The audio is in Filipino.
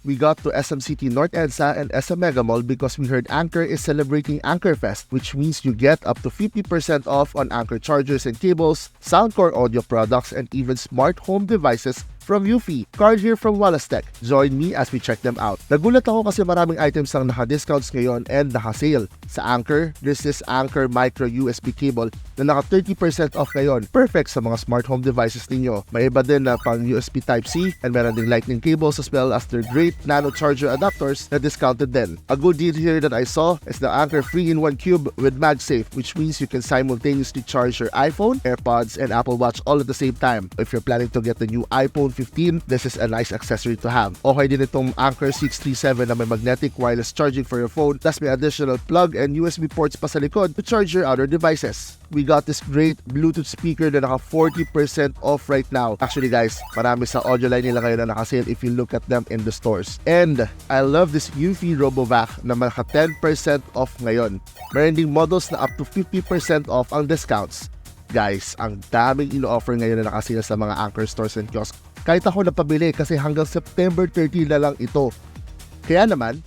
we got to SM City North EDSA and SM Mega Mall because we heard Anker is celebrating Anker Fest, which means you get up to 50% off on Anker chargers and cables, Soundcore audio products, and even smart home devices from Eufy. Card here from Wallace Tech. Join me as we check them out. Nagulat ako kasi maraming items ang naka-discounts ngayon and naka-sale. Sa Anker, there's this Anker micro USB cable na naka 30% off ngayon. Perfect sa mga smart home devices ninyo. May iba din na pang USB Type-C and meron ding lightning cables as well as their great nano charger adapters na discounted din. A good deal here that I saw is the Anker 3-in-1 Cube with MagSafe, which means you can simultaneously charge your iPhone, AirPods, and Apple Watch all at the same time. If you're planning to get the new iPhone 15, this is a nice accessory to have. Okay din itong Anker 637 na may magnetic wireless charging for your phone, plus may additional plug and USB ports pa sa likod to charge your other devices. We got this great Bluetooth speaker na naka 40% off right now. Actually guys, marami sa audio line nila ngayon na naka-sale if you look at them in the stores. And I love this Eufy RoboVac na naka 10% off ngayon. Meron ding models na up to 50% off ang discounts. Guys, ang daming ino-offer ngayon na naka-sale sa mga Anker stores and kiosks. Kahit ako napabili kasi hanggang September 30 na lang ito. Kaya naman,